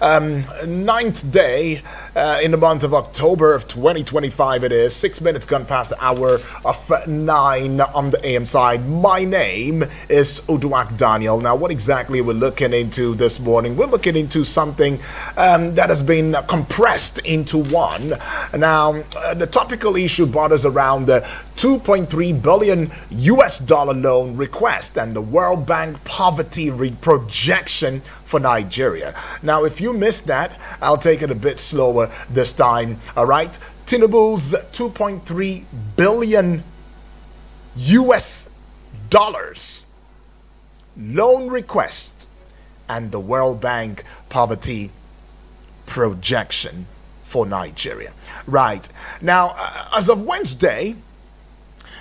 Ninth day in the month of October of 2025. It is 6 minutes gone past the hour of 9 on the AM side. My name is Uduak Daniel. Now, what exactly we're looking into this morning? We're looking into something that has been compressed into one. Now, the topical issue borders around the 2.3 billion US dollar loan request and the World Bank poverty projection for Nigeria. Now, if you missed that, I'll take it a bit slower this time. All right. Tinubu's 2.3 billion US dollars loan request and the World Bank poverty projection for Nigeria. Right. Now, as of Wednesday,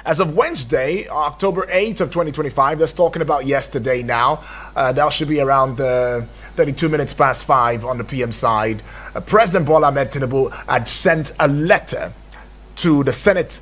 October 8th of 2025, that's talking about yesterday now, that should be around 32 minutes past 5 on the PM side. President Bola Ahmed Tinubu had sent a letter to the Senate,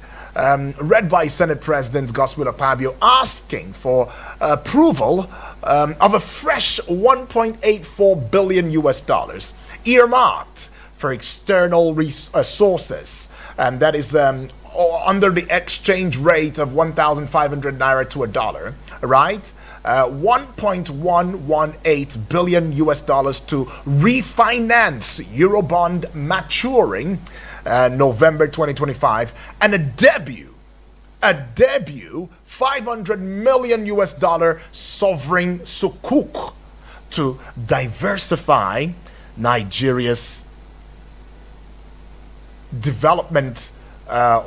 read by Senate President Godswill Akpabio, asking for approval of a fresh 1.84 billion US dollars earmarked for external sources, and that is under the exchange rate of 1,500 naira to a dollar, right? 1.118 billion US dollars to refinance Eurobond maturing November 2025, and a debut 500 million US dollar sovereign sukuk to diversify Nigeria's development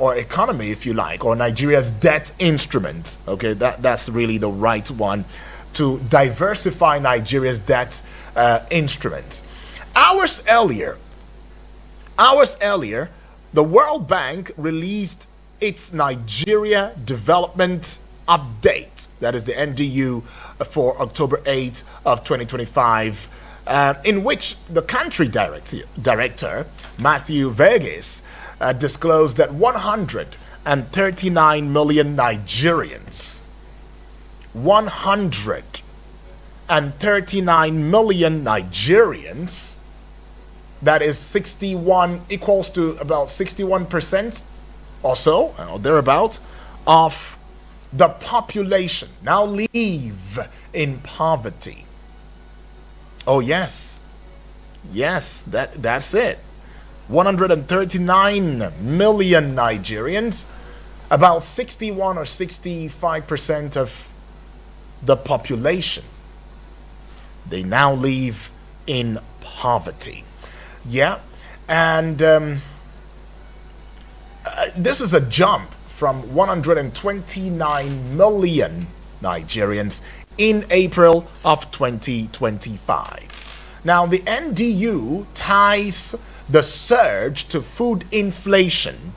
or economy, if you like, or Nigeria's debt instrument. Okay, that's really the right one, to diversify Nigeria's debt instrument. Hours earlier, the World Bank released its Nigeria Development Update, that is the NDU, for October 8th of 2025, in which the country director Matthew Verghese disclosed that 139 million Nigerians, 139 million Nigerians, that is 61, equals to about 61% or so, or thereabout, of the population now live in poverty. Oh yes, that's it. 139 million Nigerians, about 61 or 65% of the population, they now live in poverty. Yeah, and this is a jump from 129 million Nigerians in April of 2025. Now, the NDU ties the surge to food inflation.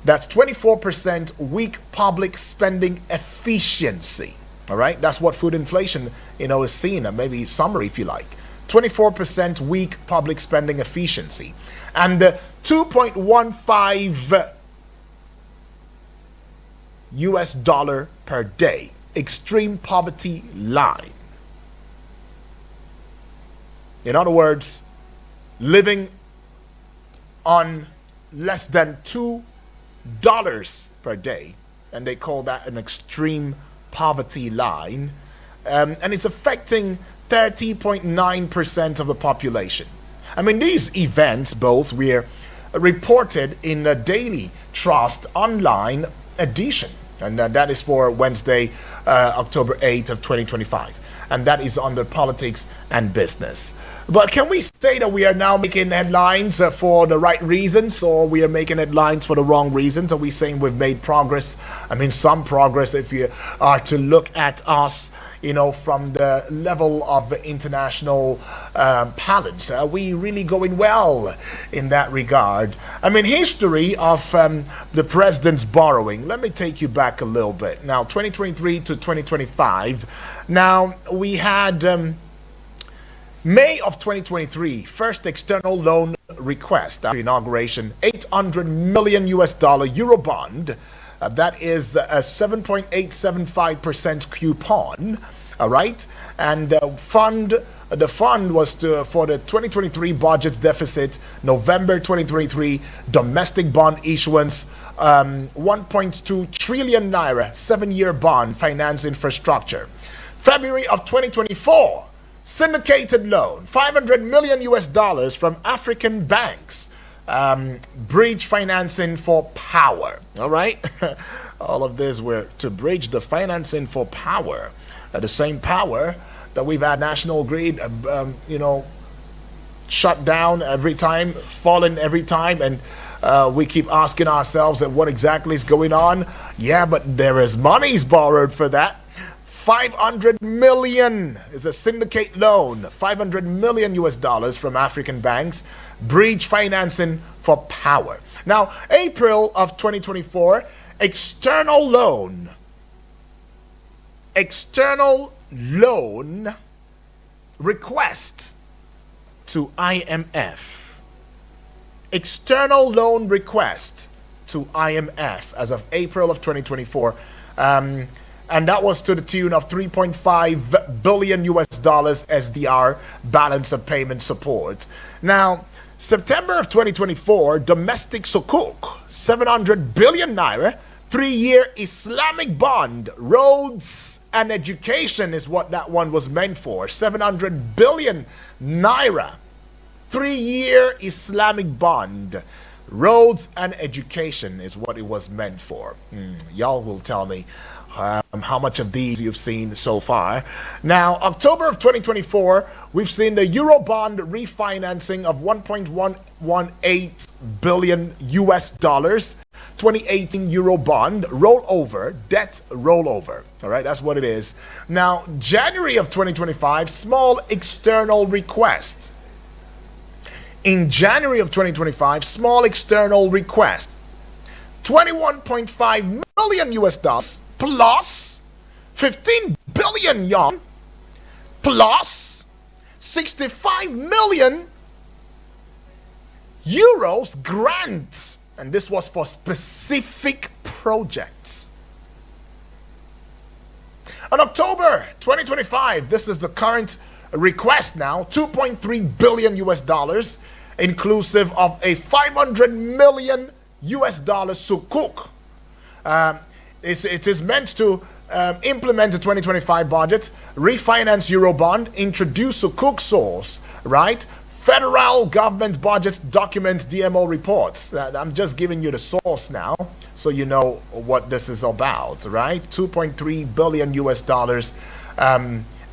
That's 24% weak public spending efficiency. All right, that's what food inflation, is seen. Maybe summary, if you like. 24% weak public spending efficiency, and the 2.15 US dollar per day extreme poverty line. In other words, living on less than $2 per day, and they call that an extreme poverty line, and it's affecting 30.9% of the population. I mean, these events both were reported in the Daily Trust online edition, and that is for Wednesday, October 8th of 2025, and that is under politics and business. But can we say that we are now making headlines for the right reasons, or we are making headlines for the wrong reasons? Are we saying we've made progress? I mean, some progress if you are to look at us, from the level of international balance. Are we really going well in that regard? I mean, history of the president's borrowing. Let me take you back a little bit. Now, 2023 to 2025. Now, we had May of 2023, first external loan request after inauguration, 800 million US dollar Eurobond. That is a 7.875% coupon, All right, and the fund was for the 2023 budget deficit, November 2023 domestic bond issuance, 1.2 trillion naira 7-year bond finance infrastructure. February of 2024, syndicated loan, $500 million from African banks, bridge financing for power. All right, all of this were to bridge the financing for power, the same power that we've had National Grid, shut down every time, fallen every time, and we keep asking ourselves that what exactly is going on. Yeah, but there is monies borrowed for that. 500 million is a syndicate loan, $500 million from African banks, bridge financing for power. Now, April of 2024, external loan request to IMF. External loan request to IMF as of April of 2024. And that was to the tune of $3.5 billion SDR, balance of payment support. Now, September of 2024, domestic sukuk, 700 billion naira, 3-year Islamic bond, roads and education is what that one was meant for. 700 billion naira, 3-year Islamic bond, roads and education is what it was meant for. Y'all will tell me how much of these you've seen so far. Now, October of 2024, we've seen the Eurobond refinancing of 1.118 billion 2018 Eurobond rollover, debt rollover. All right, that's what it is. Now, January of 2025, small external request. In January of 2025, small external request, 21.5 million plus 15 billion yuan plus 65 million euros grant, and this was for specific projects. On October 2025, this is the current request now, 2.3 billion inclusive of a 500 million sukuk. It is meant to implement the 2025 budget, refinance Eurobond, introduce sukuk source, right? Federal government budget documents, DMO reports. I'm just giving you the source now, so you know what this is about, right? $2.3 billion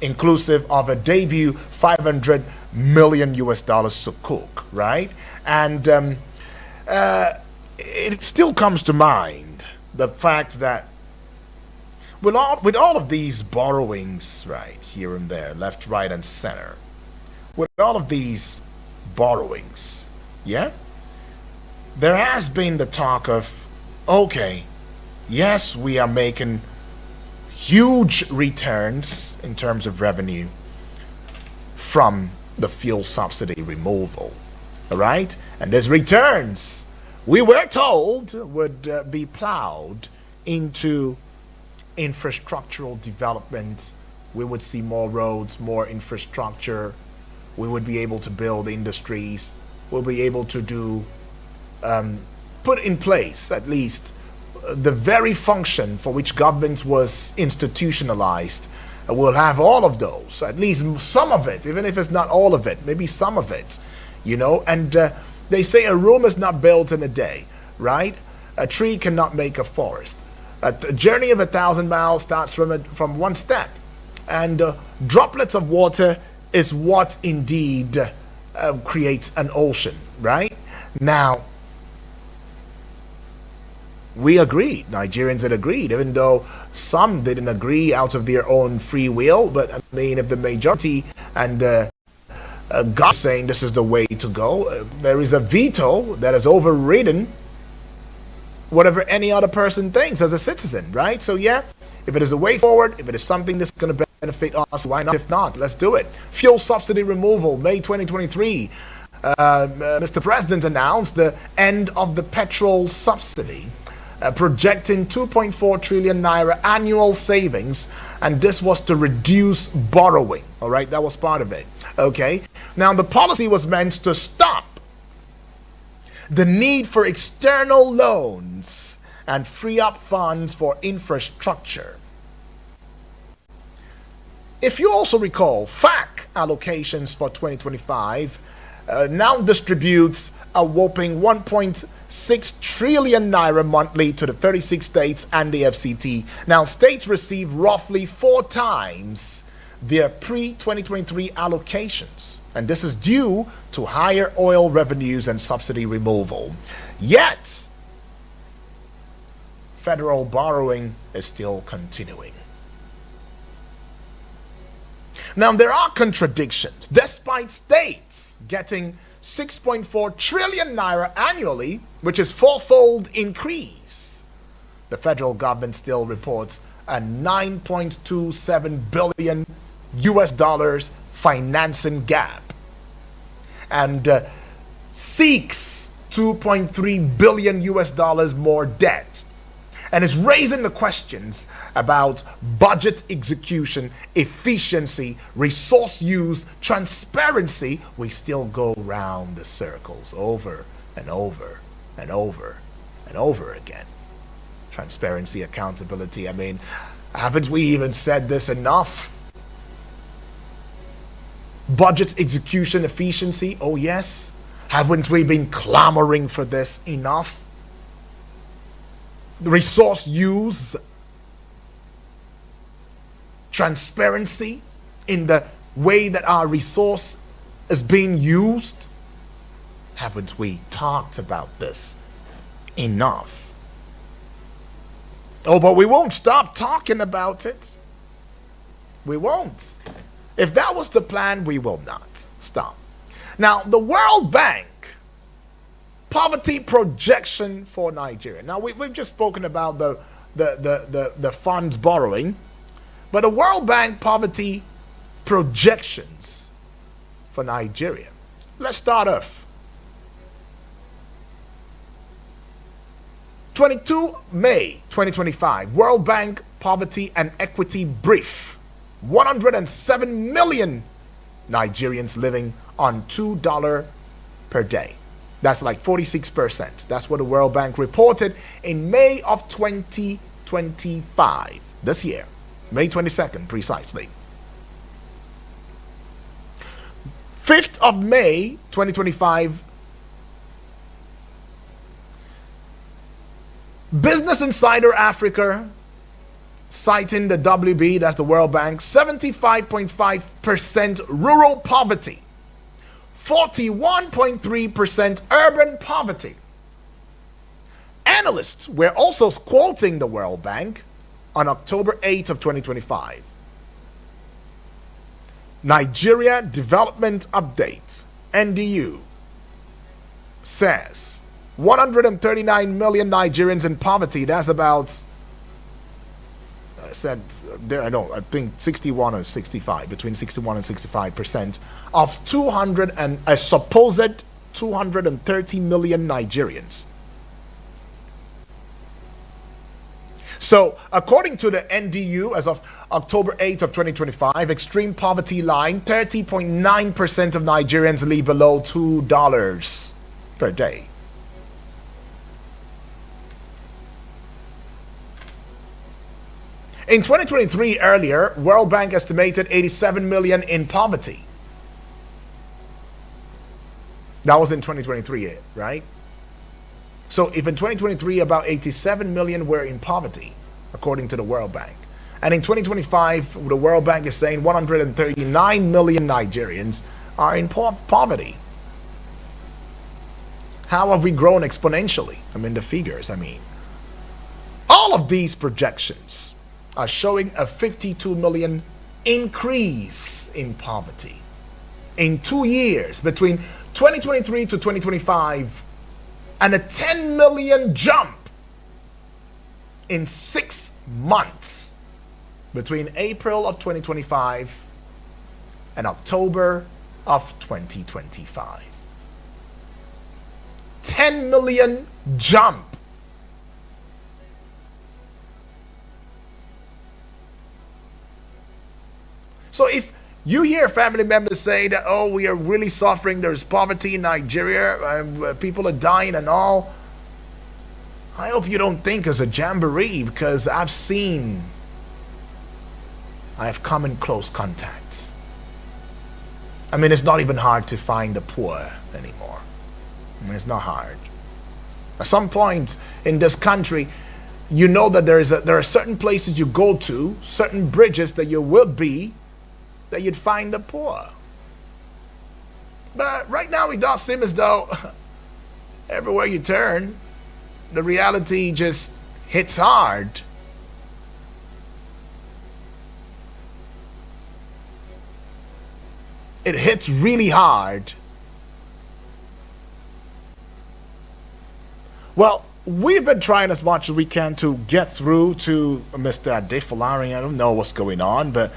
inclusive of a debut $500 million sukuk, right? And it still comes to mind the fact that with all of these borrowings, right, here and there, left, right, and center, with all of these borrowings, yeah, there has been the talk of, okay, yes, we are making huge returns in terms of revenue from the fuel subsidy removal, all right? And these returns, we were told, would be plowed into infrastructural development. We would see more roads, more infrastructure. We would be able to build industries. We'll be able to do, put in place at least the very function for which government was institutionalized. We'll have all of those, at least some of it, even if it's not all of it, maybe some of it, you know. And they say a room is not built in a day, right? A tree cannot make a forest. A journey of 1,000 miles starts from one step, and droplets of water is what indeed creates an ocean, right? Now, we agreed, Nigerians had agreed, even though some didn't agree out of their own free will. But I mean, if the majority and God saying this is the way to go, there is a veto that has overridden whatever any other person thinks as a citizen, right? So yeah, if it is a way forward, if it is something that's going to benefit us, why not? If not, let's do it. Fuel subsidy removal, May 2023. Mr. President announced the end of the petrol subsidy. projecting 2.4 trillion naira annual savings, and this was to reduce borrowing. All right, that was part of it. Okay, now the policy was meant to stop the need for external loans and free up funds for infrastructure. If you also recall, FAC allocations for 2025 now distributes a whopping 1.6 trillion naira monthly to the 36 states and the FCT. Now, states receive roughly 4 times their pre-2023 allocations, and this is due to higher oil revenues and subsidy removal. Yet, federal borrowing is still continuing. Now, there are contradictions. Despite states getting 6.4 trillion naira annually, which is 4-fold increase, the federal government still reports a 9.27 billion US dollars financing gap and seeks 2.3 billion US dollars more debt, and is raising the questions about budget execution, efficiency, resource use, transparency. We still go round the circles over and over and over and over again. Transparency, accountability. I mean, haven't we even said this enough? Budget execution, efficiency. Oh yes. Haven't we been clamoring for this enough? The resource use, transparency in the way that our resource is being used. Haven't we talked about this enough? Oh, but we won't stop talking about it. We won't. If that was the plan, we will not stop. Now, the World Bank poverty projection for Nigeria. Now, we've just spoken about the funds borrowing, but the World Bank poverty projections for Nigeria. Let's start off. 22 May 2025, World Bank Poverty and Equity Brief. 107 million Nigerians living on $2 per day. That's like 46%. That's what the World Bank reported in May of 2025, this year, May 22nd precisely. 5th of May 2025, Business Insider Africa, citing the WB, that's the World Bank, 75.5% rural poverty, 41.3% urban poverty. Analysts were also quoting the World Bank on October 8th of 2025. Nigeria Development Update, NDU, says 139 million Nigerians in poverty. That's about, I think 61 or 65, between 61 and 65% of a supposed 230 million Nigerians. So, according to the NDU, as of October 8th of 2025, extreme poverty line, 30.9% of Nigerians live below $2 per day. In 2023, earlier, World Bank estimated 87 million in poverty. That was in 2023, right? So if in 2023 about 87 million were in poverty, according to the World Bank, and in 2025 the World Bank is saying 139 million Nigerians are in poverty. How have we grown exponentially? I mean, the figures, all of these projections are showing a 52 million increase in poverty in 2 years, between 2023 to 2025, and a 10 million jump in 6 months between April of 2025 and October of 2025. 10 million jump So if you hear family members say that, oh, we are really suffering, there's poverty in Nigeria, and people are dying and all, I hope you don't think it's a jamboree, because I have come in close contact. I mean, it's not even hard to find the poor anymore. I mean, it's not hard. At some point in this country, you know that there are certain places you go to, certain bridges that you will be, that you'd find the poor. But right now it does seem as though everywhere you turn, the reality just hits hard. It hits really hard. Well, we've been trying as much as we can to get through to Mr. Adefolari. I don't know what's going on, but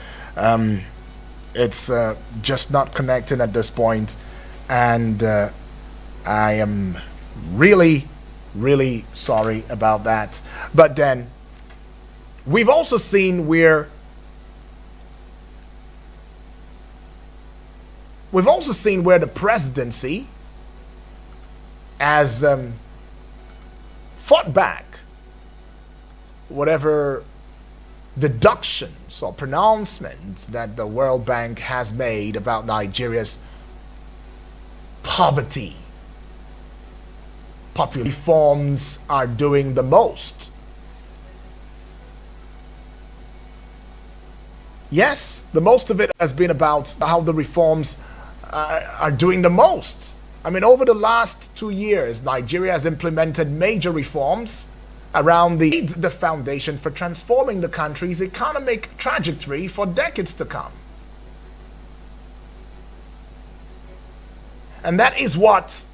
it's just not connecting at this point. And I am really, really sorry about that. But then we've also seen where the presidency has fought back whatever deductions or pronouncements that the World Bank has made about Nigeria's poverty. Popular reforms are doing the most. Yes, the most of it has been about how the reforms are doing the most. I mean, over the last 2 years, Nigeria has implemented major reforms around the foundation for transforming the country's economic trajectory for decades to come. And that is what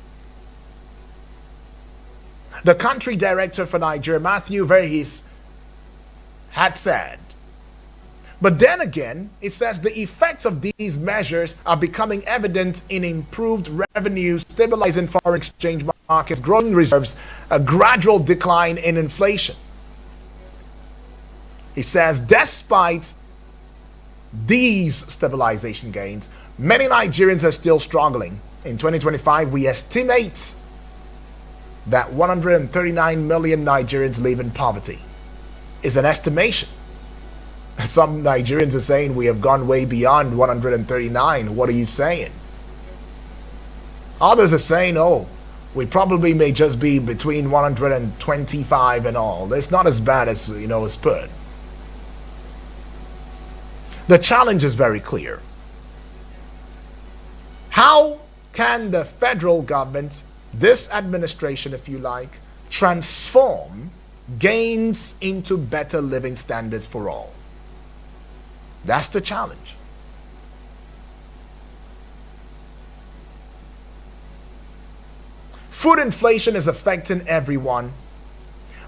the country director for Nigeria, Matthew Verghese, had said. But then again, it says the effects of these measures are becoming evident in improved revenue, stabilizing foreign exchange markets, growing reserves, a gradual decline in inflation. He says, despite these stabilization gains, many Nigerians are still struggling. In 2025, we estimate that 139 million Nigerians live in poverty. It's an estimation. Some Nigerians are saying we have gone way beyond 139. What are you saying? Others are saying, oh, we probably may just be between 125 and all. It's not as bad as, it's put. The challenge is very clear. How can the federal government, this administration, if you like, transform gains into better living standards for all? That's the challenge. Food inflation is affecting everyone,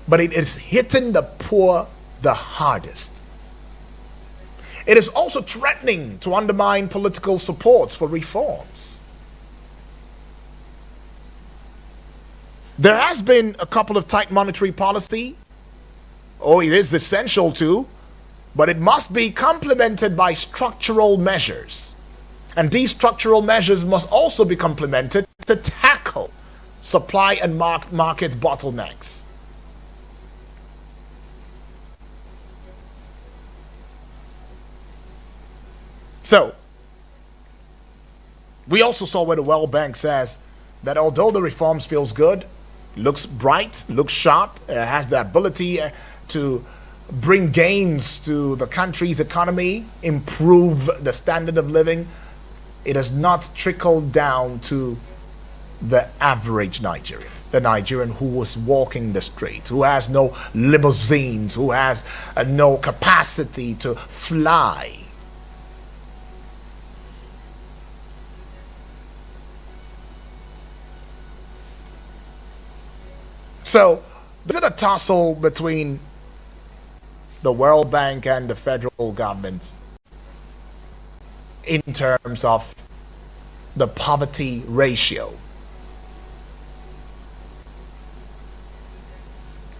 but it is hitting the poor the hardest. It is also threatening to undermine political supports for reforms. There has been a couple of tight monetary policy. Oh, it is essential to, but it must be complemented by structural measures. And these structural measures must also be complemented to tackle supply and market bottlenecks. So, we also saw where the World Bank says that although the reforms feels good, looks bright, looks sharp, has the ability to bring gains to the country's economy, improve the standard of living, it has not trickled down to the average Nigerian. The Nigerian who was walking the street, who has no limousines, who has no capacity to fly. So, is it a tussle between the World Bank and the federal government in terms of the poverty ratio?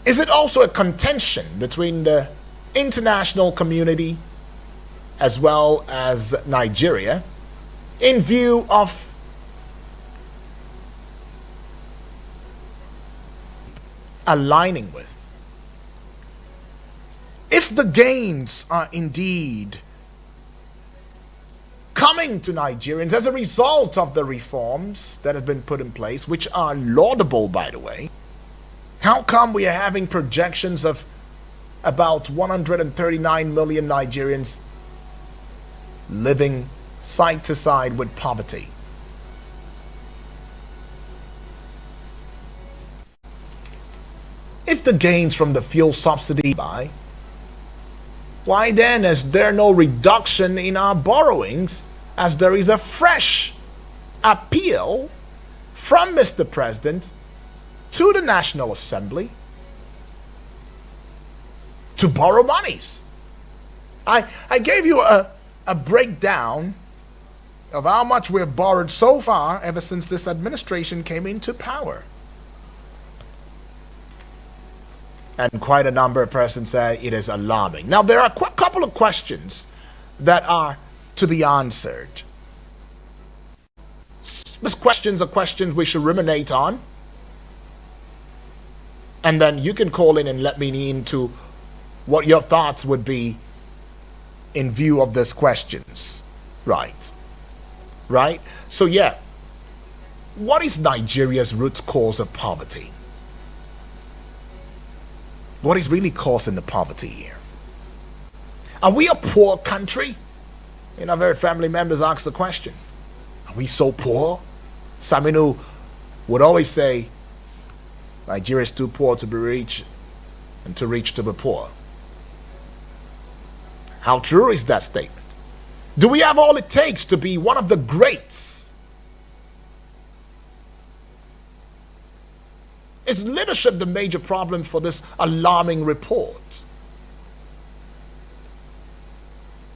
Is it also a contention between the international community as well as Nigeria, in view of aligning with. If the gains are indeed coming to Nigerians as a result of the reforms that have been put in place, which are laudable, by the way, how come we are having projections of about 139 million Nigerians living side to side with poverty? If the gains from the fuel subsidy buy, why then is there no reduction in our borrowings, as there is a fresh appeal from Mr. President to the National Assembly to borrow monies? I gave you a breakdown of how much we've borrowed so far ever since this administration came into power. And quite a number of persons say it is alarming. Now, there are a couple of questions that are to be answered. These questions are questions we should ruminate on. And then you can call in and let me into what your thoughts would be in view of these questions. Right? So yeah, what is Nigeria's root cause of poverty? What is really causing the poverty here? Are we a poor country? I've heard family members ask the question, are we so poor? Saminu would always say, Nigeria is too poor to be rich and too rich to be poor. How true is that statement? Do we have all it takes to be one of the greats? Is leadership the major problem for this alarming report?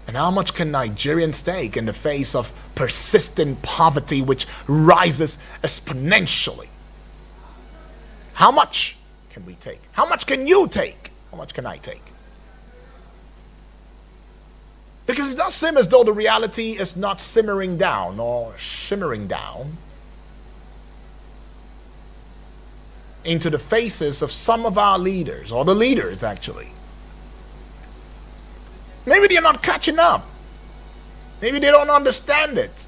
And how much can Nigerians take in the face of persistent poverty which rises exponentially? How much can we take? How much can you take? How much can I take? Because it does seem as though the reality is not simmering down or shimmering down into the faces of some of our leaders, or the leaders actually. Maybe they're not catching up. Maybe they don't understand it.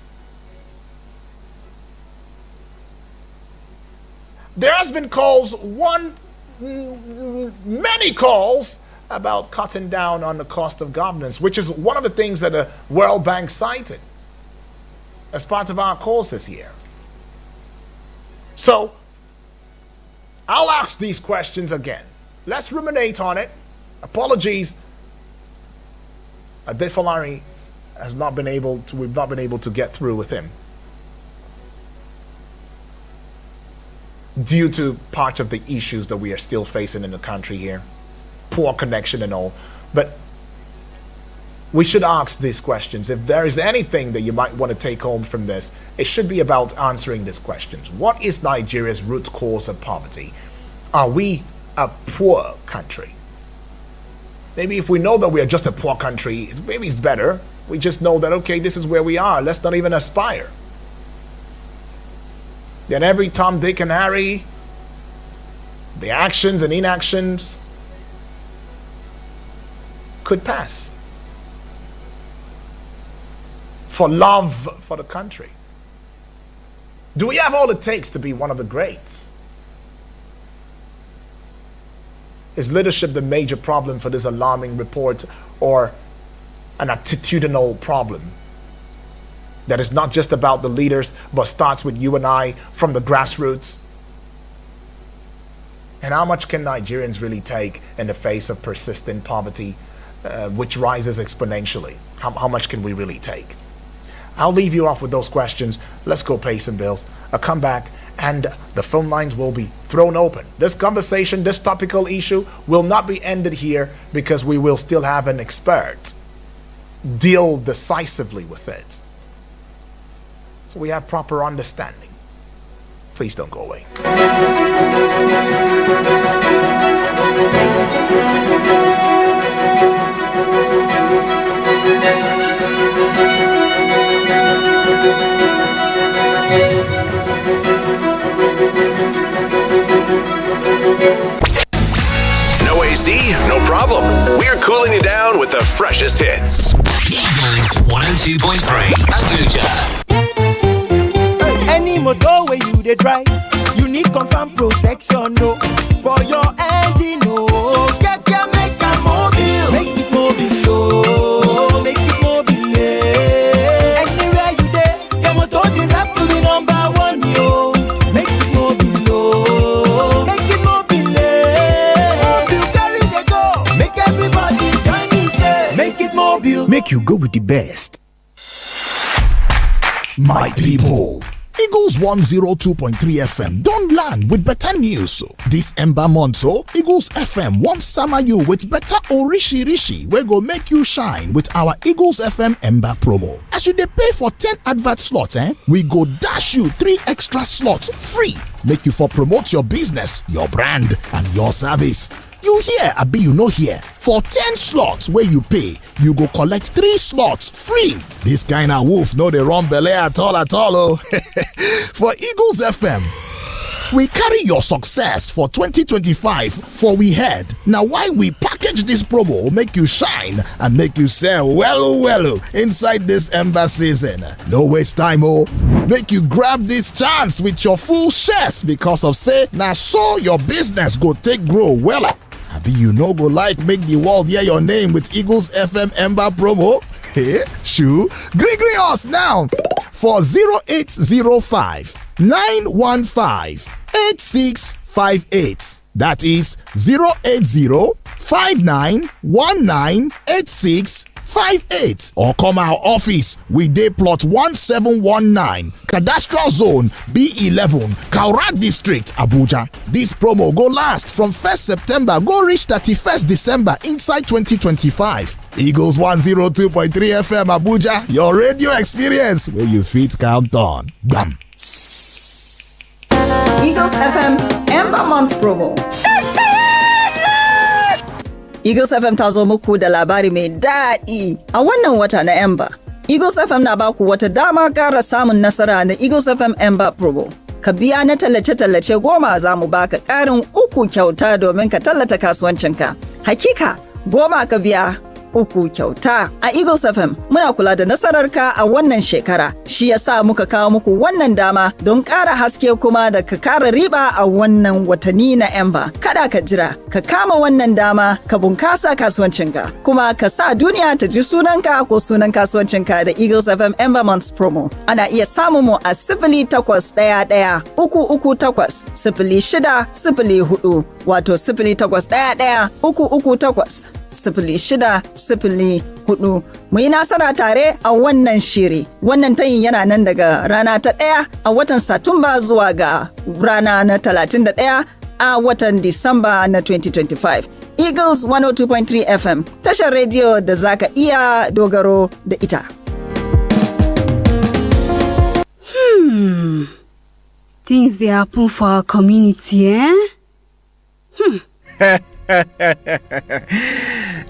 There has been many calls about cutting down on the cost of governance, which is one of the things that the World Bank cited as part of our courses here. So, I'll ask these questions again. Let's ruminate on it. Apologies. Adefolari we've not been able to get through with him due to parts of the issues that we are still facing in the country here. Poor connection and all. But we should ask these questions. If there is anything that you might want to take home from this, it should be about answering these questions. What is Nigeria's root cause of poverty? Are we a poor country? Maybe if we know that we are just a poor country, maybe it's better. We just know that, okay, this is where we are. Let's not even aspire. Then every Tom, Dick, and Harry, the actions and inactions could pass for love for the country. Do we have all it takes to be one of the greats? Is leadership the major problem for this alarming report, or an attitudinal problem that is not just about the leaders but starts with you and I from the grassroots? And how much can Nigerians really take in the face of persistent poverty, which rises exponentially? How much can we really take? I'll leave you off with those questions. Let's go pay some bills. I'll come back and the phone lines will be thrown open. This conversation, this topical issue will not be ended here, because we will still have an expert deal decisively with it, so we have proper understanding. Please don't go away. No AC? No problem. We're cooling you down with the freshest hits. Eagles 102.3 Abuja. Any motor where you dey drive, you need confirm protection, no. For your engine, no. Can make a mobile. Make it mobile, oh. Make it mobile, yeah. Anywhere you dey, your motor deserve to be number one, yo. Make it mobile, oh. Make it mobile, yeah. Mobile carry the go. Make everybody join me, say. Make it mobile. Make you go with the best. My people, Eagles 102.3 FM don't land with better news. This Ember month, so Eagles FM won't summer you with better Orishi we go make you shine with our Eagles FM Ember promo. As you dey pay for 10 advert slots, we go dash you 3 extra slots free. Make you for promote your business, your brand, and your service. You hear, abi you no hear? For 10 slots where you pay, you go collect 3 slots free. This kind of wolf no dey run belle at all oh. For Eagles FM, we carry your success for 2025 for we head. Now why we package this promo make you shine and make you sell well inside this Ember season. No waste time make you grab this chance with your full shares because of say now so your business go take grow well. Abi you no go like make the world hear your name with Eagles FM Ember promo? Hey, shoo, gree us now for 0805 915 8658. That is 080 5919 8658. Or come our office. We dey plot 1719 Cadastral Zone B11 Kaurat District Abuja. This promo go last from 1st September go reach 31st December inside 2025. Eagles 102.3 FM Abuja, your radio experience where you fit count on. Bam. Eagles FM Ember Month Promo. Eagles FM ta zo muku da labari mai daɗi a wannan wata na Ember. Eagles FM na baku wata dama ƙara samun nasara na Eagles FM Ember Promo. Ka biya na tallace-tallace 10 za mu baka ƙarin 3 kyauta domin ka tallata kasuwancinka. Hakika 10 ka biya 3 kyauta. A Eagles FM muna kula da nasararka a wannan shekara. Shi yasa muka kawo muku wannan dama don ƙara haske kuma da ka ƙara riba a wannan watanni na Ember. Kada ka jira, ka kama wannan dama ka bunkasa kasuwancinka. Kuma ka sa duniya ta ji sunanka ko sunan kasuwancinka da Eagles FM Ember Months Promo. Ana iya samun mu a 0811 338 0604 wato 0811 338 0604. Mu yi nasara tare a wannan shiri. Wannan tayin yana nan daga rana ta 1 a watan Satumba zuwa ga rana na 31 a watan Disamba na 2025. Eagles 102.3 FM, tashar rediyo da zaka iya dogaro da ita. Things they happen for our community,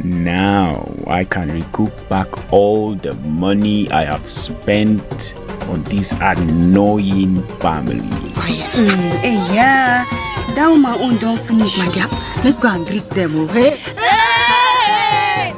Now I can recoup back all the money I have spent on this annoying family. Hey, yeah, that woman own don't finish. My dear, let's go and greet them, okay? Hey!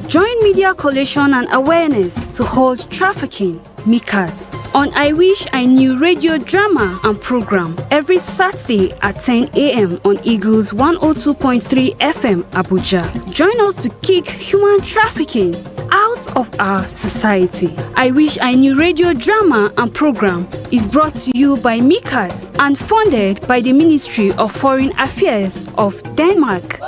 Join Media Coalition and Awareness to hold trafficking, MICAS, on I Wish I Knew radio drama and program every Saturday at 10 a.m. on Eagles 102.3 FM Abuja. Join us to kick human trafficking out of our society. I Wish I Knew radio drama and program is brought to you by MICAS and funded by the Ministry of Foreign Affairs of Denmark.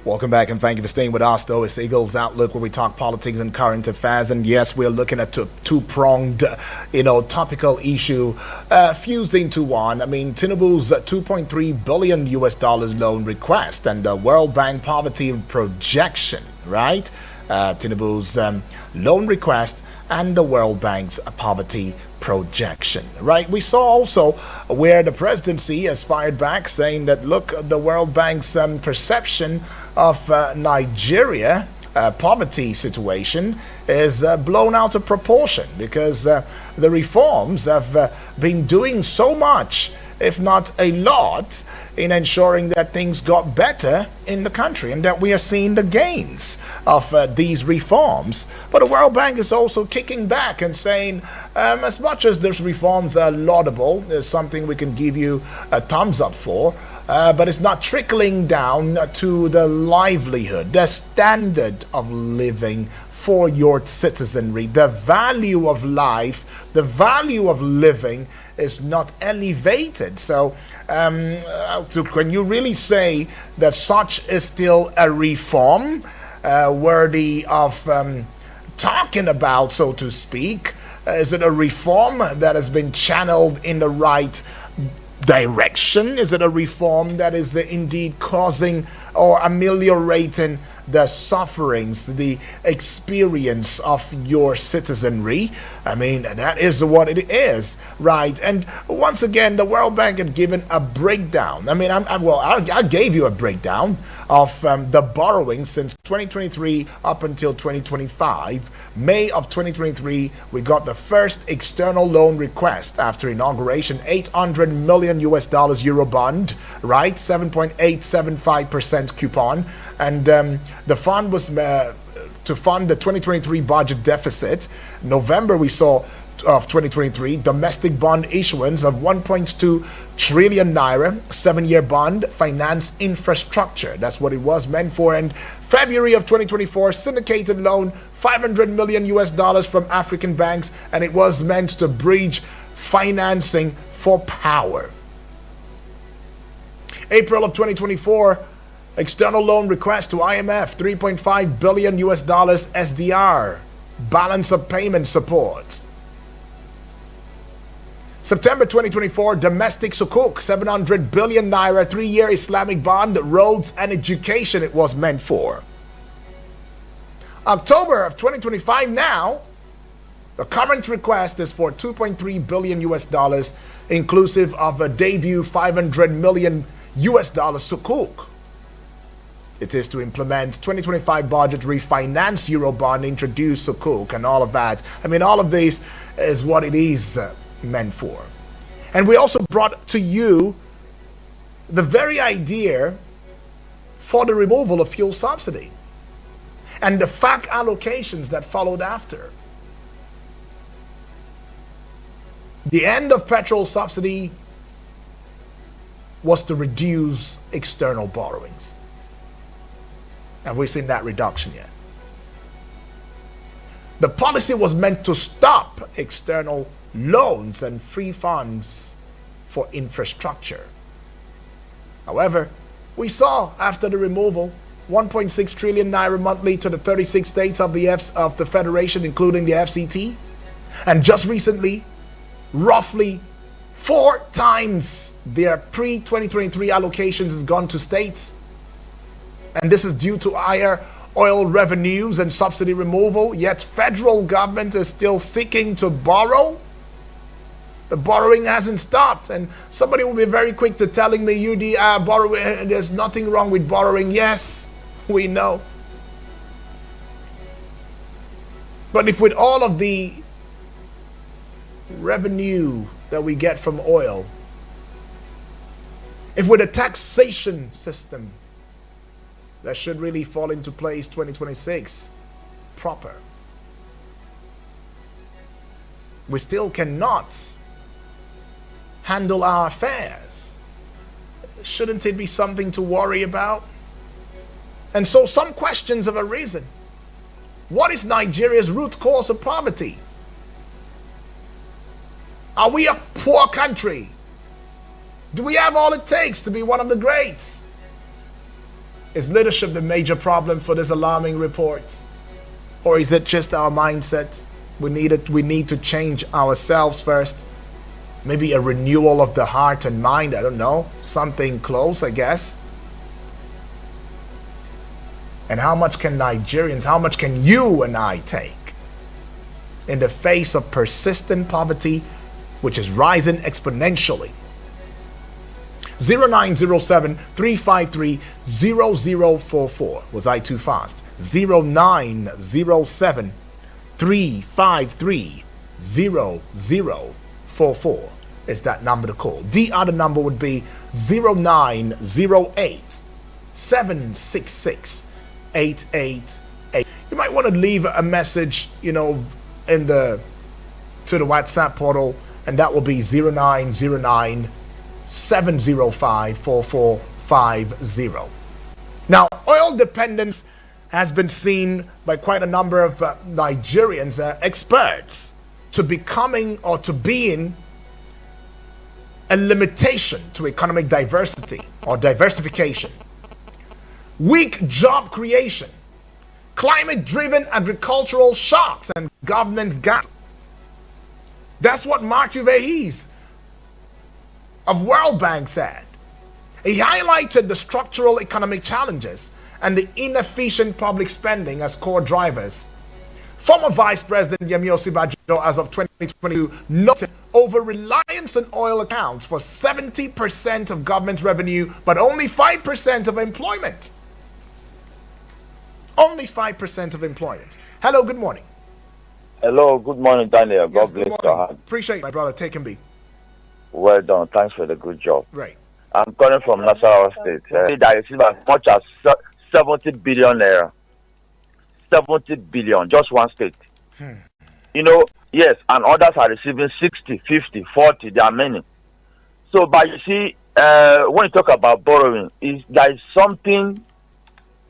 Welcome back and thank you for staying with us, though. It's Eagles Outlook, where we talk politics and current affairs. And yes, we're looking at two-pronged, topical issue fused into one. I mean, Tinubu's $2.3 billion loan request and the World Bank poverty projection, right? Tinubu's loan request and the World Bank's poverty projection, right? We saw also where the presidency has fired back, saying that, look, the World Bank's perception of Nigeria poverty situation is blown out of proportion, because the reforms have been doing so much, if not a lot, in ensuring that things got better in the country, and that we are seeing the gains of these reforms. But the World Bank is also kicking back and saying, as much as those reforms are laudable, there's something we can give you a thumbs up for, but it's not trickling down to the livelihood, the standard of living for your citizenry. The value of life, the value of living is not elevated. So can you really say that such is still a reform worthy of talking about, so to speak? Is it a reform that has been channeled in the right direction? Is it a reform that is indeed causing or ameliorating the sufferings, the experience of your citizenry? I mean, that is what it is, right? And once again, the World Bank had given a breakdown. I mean, I gave you a breakdown of the borrowing since 2023 up until 2025. May of 2023, we got the first external loan request after inauguration, $800 million Euro bond, right? 7.875% coupon. And the fund was to fund the 2023 budget deficit. November, we saw of 2023 domestic bond issuance of 1.2 trillion naira, 7-year bond, finance infrastructure. That's what it was meant for. And February of 2024, syndicated loan, $500 million from African banks, and it was meant to bridge financing for power. April of 2024, external loan request to IMF, $3.5 billion SDR, balance of payment support. September 2024, domestic sukuk, 700 billion naira, 3-year Islamic bond, roads and education it was meant for. October of 2025 now, the current request is for $2.3 billion inclusive of a debut $500 million sukuk. It is to implement 2025 budget, refinance Eurobond, introduce sukuk and all of that. I mean, all of this is what it is meant for. And we also brought to you the very idea for the removal of fuel subsidy and the FAC allocations that followed after. The end of petrol subsidy was to reduce external borrowings. Have we seen that reduction yet? The policy was meant to stop external loans and free funds for infrastructure. However, we saw after the removal 1.6 trillion naira monthly to the 36 states of the federation, including the FCT, and just recently, roughly 4 times their pre-2023 allocations has gone to states, and this is due to higher oil revenues and subsidy removal. Yet federal government is still seeking to borrow. The borrowing hasn't stopped, and somebody will be very quick to telling me, borrowing, there's nothing wrong with borrowing. Yes, we know. But if with all of the revenue that we get from oil, if with a taxation system that should really fall into place 2026 proper, we still cannot handle our affairs. Shouldn't it be something to worry about? And so some questions have arisen. What is Nigeria's root cause of poverty? Are we a poor country? Do we have all it takes to be one of the greats? Is leadership the major problem for this alarming report? Or is it just our mindset? We need to change ourselves first. Maybe a renewal of the heart and mind. I don't know. Something close, I guess. And how much can Nigerians, how much can you and I take in the face of persistent poverty, which is rising exponentially? 0907-353-0044. Was I too fast? 0907-353-0044 is that number to call. The other number would be 0908-766-888. You might want to leave a message, in the WhatsApp portal, and that will be 0909-705-4450. Now, oil dependence has been seen by quite a number of Nigerians, experts, to becoming or to being a limitation to economic diversity or diversification. Weak job creation, climate-driven agricultural shocks, and governance gap. That's what Matthew Vahis of World Bank said. He highlighted the structural economic challenges and the inefficient public spending as core drivers. Former Vice President Yemi Osinbajo, as of 2022, noted over-reliance on oil accounts for 70% of government revenue, but only 5% of employment. Only 5% of employment. Hello, good morning. Hello, good morning, Daniel. Yes, God bless good your morning. heart. Appreciate it, my brother. Take and be. Well done. Thanks for the good job. Right. I'm calling from Nasarawa State. I receive as much as 70 billion naira. 70 billion, just one state. Yes, and others are receiving 60, 50, 40. There are many. So, but you see, when you talk about borrowing, there is something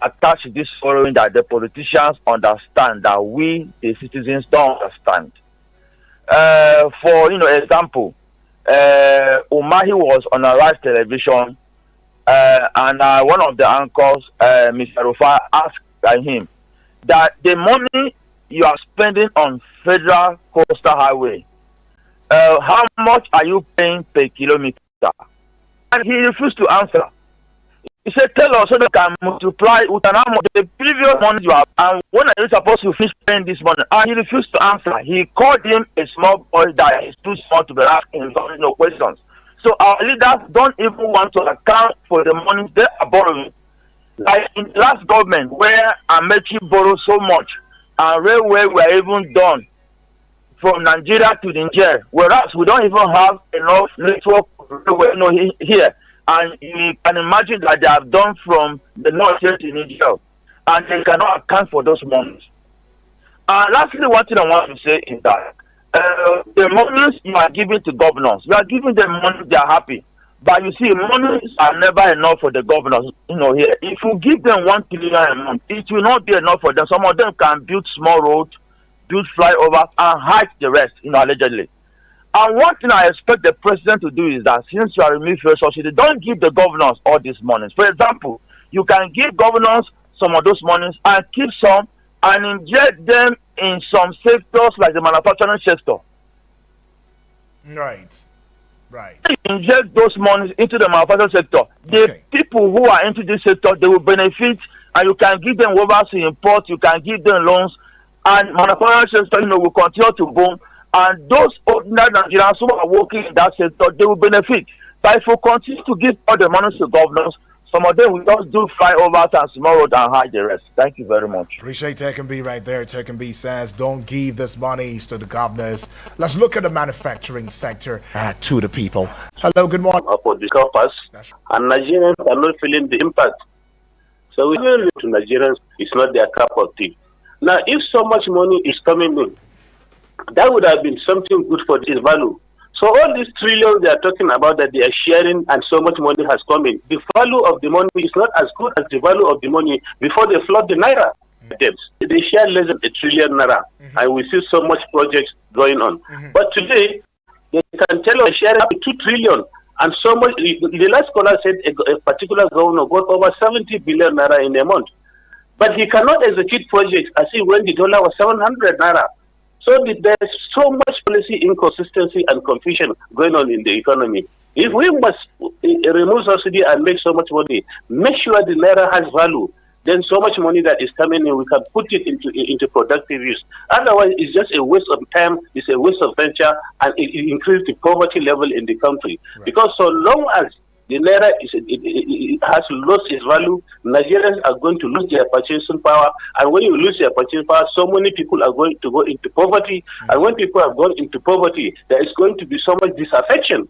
attached to this borrowing that the politicians understand that we, the citizens, don't understand. For example, Umahi was on a live television, and one of the anchors, Mr. Rufai, asked him that the money you are spending on Federal Coastal Highway, how much are you paying per kilometer? And he refused to answer. He said, tell us so that we can multiply with the previous money you have, and when are you supposed to finish paying this money? And he refused to answer. He called him a small boy that is too small to be asking no questions. So our leaders don't even want to account for the money they are borrowing. Like in the last government, where Amechi borrowed so much, and railway were even done from Nigeria to Niger, whereas we don't even have enough network railway here. And you can imagine that they have done from the north here to Niger, and they cannot account for those monies. And lastly, one thing I want to say is that the monies you are giving to governors, you are giving them money, they are happy. But you see, monies are never enough for the governors, here. If you give them 1 trillion a month, it will not be enough for them. Some of them can build small roads, build flyovers, and hide the rest, allegedly. And one thing I expect the president to do is that since you are removing fuel subsidy, don't give the governors all these monies. For example, you can give governors some of those monies and keep some and inject them in some sectors like the manufacturing sector. Right. Right. Inject those monies into the manufacturing sector. The people who are into this sector, they will benefit, and you can give them waivers to import, you can give them loans, and manufacturing sector, will continue to boom. And those ordinary Nigerians who are working in that sector, they will benefit. But if we continue to give all the money to governors, some of them will just do flyovers and small roads and hide the rest. Thank you very much. Appreciate Tech and B right there. Tech and B says, don't give this money to the governors. Let's look at the manufacturing sector to the people. Hello, good morning. For the compass, and Nigerians are not feeling the impact. So we will to Nigerians, it's not their cup of tea. Now, if so much money is coming in, that would have been something good for this value. So all these trillions they are talking about that they are sharing and so much money has come in, the value of the money is not as good as the value of the money before they flood the naira. They share less than 1 trillion naira, and we see so much projects going on. But today, they can tell us sharing up to 2 trillion, and so much. The last caller said a particular governor got over 70 billion naira in a month, but he cannot execute projects as if when the dollar was 700 naira. So there's so much policy inconsistency and confusion going on in the economy. If we must remove subsidy and make so much money, make sure the naira has value. then so much money that is coming in, we can put it into productive use. Otherwise, it's just a waste of time, it's a waste of venture, and it increases the poverty level in the country. Right. Because so long as the naira it has lost its value, Nigerians are going to lose their purchasing power, and when you lose your purchasing power, so many people are going to go into poverty, and when people have gone into poverty, there is going to be so much disaffection.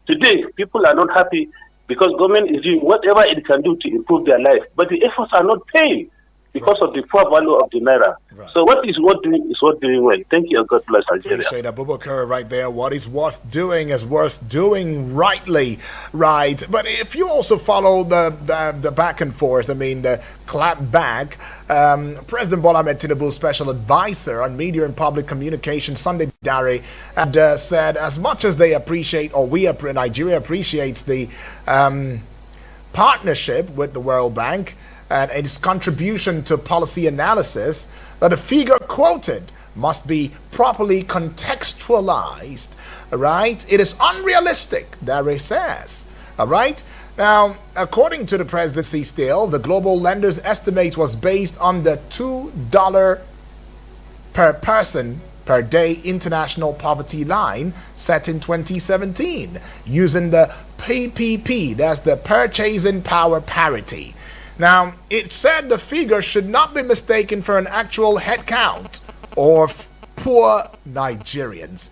Today, people are not happy because government is doing whatever it can do to improve their life, but the efforts are not paying because of the poor value of the naira. Right. So what is worth doing is worth doing well. Thank you, and God bless Nigeria. Appreciate Abubakar right there. What is worth doing is worth doing rightly, right? But if you also follow the back and forth, I mean, the clap back, President Bola Ahmed Tinubu's special advisor on media and public communication, Sunday Dare, had said as much as they appreciate, or Nigeria appreciates the partnership with the World Bank, and its contribution to policy analysis, that the figure quoted must be properly contextualized, right? It is unrealistic, Dare says, all right? Now, according to the presidency still, the global lenders estimate was based on the $2 per person per day international poverty line set in 2017, using the PPP, that's the purchasing power parity. Now, it said the figure should not be mistaken for an actual head count of poor Nigerians.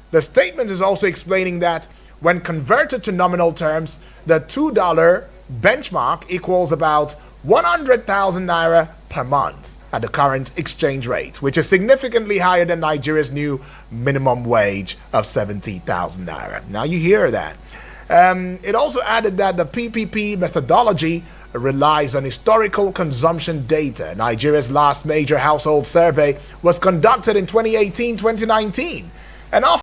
The statement is also explaining that when converted to nominal terms, the $2 benchmark equals about 100,000 naira per month at the current exchange rate, which is significantly higher than Nigeria's new minimum wage of 70,000 naira. Now you hear that. It also added that the PPP methodology relies on historical consumption data. Nigeria's last major household survey was conducted in 2018-2019, and